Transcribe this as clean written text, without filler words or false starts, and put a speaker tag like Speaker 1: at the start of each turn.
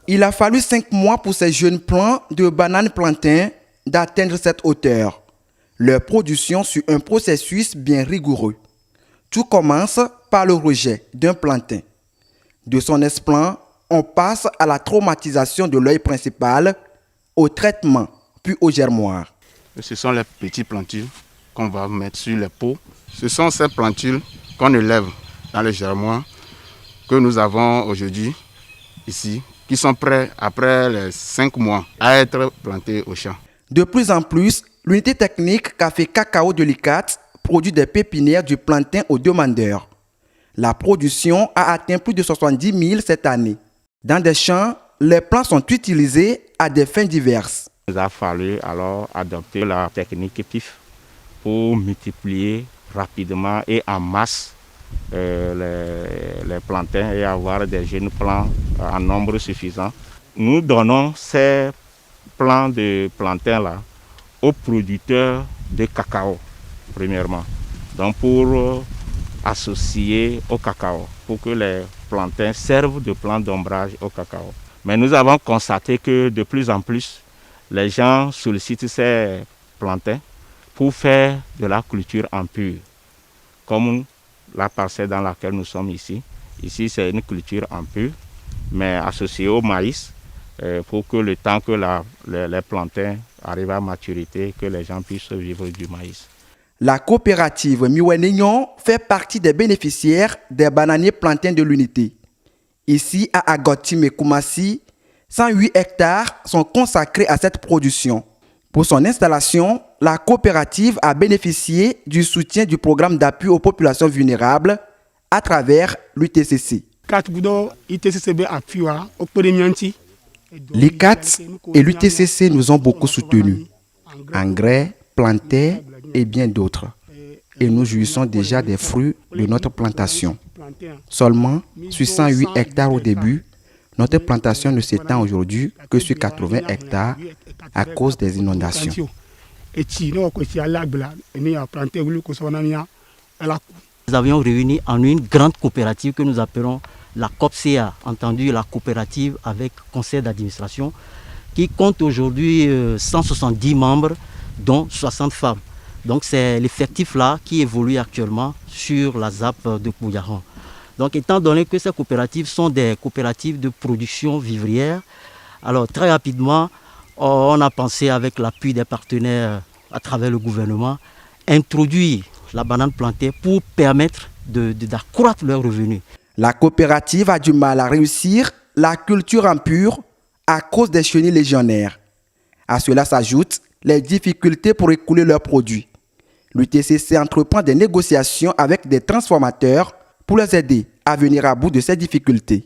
Speaker 1: Il a fallu 5 mois pour ces jeunes plants de bananes plantains d'atteindre cette hauteur. Leur production suit un processus bien rigoureux. Tout commence par le rejet d'un plantain. De son esplan, on passe à la traumatisation de l'œil principal, au traitement, puis au germoir.
Speaker 2: Ce sont les petits plantules qu'on va mettre sur les pots. Ce sont ces plantules qu'on élève dans le germoir que nous avons aujourd'hui ici, qui sont prêts après les 5 mois à être plantés au champ.
Speaker 1: De plus en plus, l'unité technique Café Cacao de l'ICAT produit des pépinières du plantain aux demandeurs. La production a atteint plus de 70 000 cette année. Dans des champs, les plants sont utilisés à des fins diverses.
Speaker 3: Il a fallu alors adopter la technique PIF pour multiplier rapidement et en masse les plantains et avoir des jeunes plants en nombre suffisant. Nous donnons ces plants de plantains-là aux producteurs de cacao, premièrement. Donc pour associer au cacao, pour que les plantains servent de plants d'ombrage au cacao. Mais nous avons constaté que de plus en plus, les gens sollicitent ces plantains pour faire de la culture en pur, comme la parcelle dans laquelle nous sommes ici. Ici, c'est une culture en pur, mais associée au maïs, pour que le temps que les plantains arrivent à maturité, que les gens puissent vivre du maïs.
Speaker 1: La coopérative Miwenignon fait partie des bénéficiaires des bananiers plantains de l'unité. Ici, à Agotim et Koumassi, 108 hectares sont consacrés à cette production. Pour son installation, la coopérative a bénéficié du soutien du programme d'appui aux populations vulnérables à travers l'UTCC. L'ICAT et l'UTCC nous ont beaucoup soutenus. Engrais, plantains et bien d'autres. Et nous jouissons déjà des fruits de notre plantation. Seulement, sur 108 hectares au début, notre plantation ne s'étend aujourd'hui que sur 80 hectares à cause des inondations.
Speaker 4: Nous avions réuni en une grande coopérative que nous appelons la COPCA, entendu la coopérative avec conseil d'administration, qui compte aujourd'hui 170 membres, dont 60 femmes. Donc c'est l'effectif là qui évolue actuellement sur la ZAP de Pouyaran. Donc étant donné que ces coopératives sont des coopératives de production vivrière, alors très rapidement, on a pensé avec l'appui des partenaires à travers le gouvernement, introduire la banane plantée pour permettre d'accroître leurs revenus.
Speaker 1: La coopérative a du mal à réussir la culture en pur à cause des chenilles légionnaires. À cela s'ajoutent les difficultés pour écouler leurs produits. L'UTCC entreprend des négociations avec des transformateurs pour les aider à venir à bout de ces difficultés.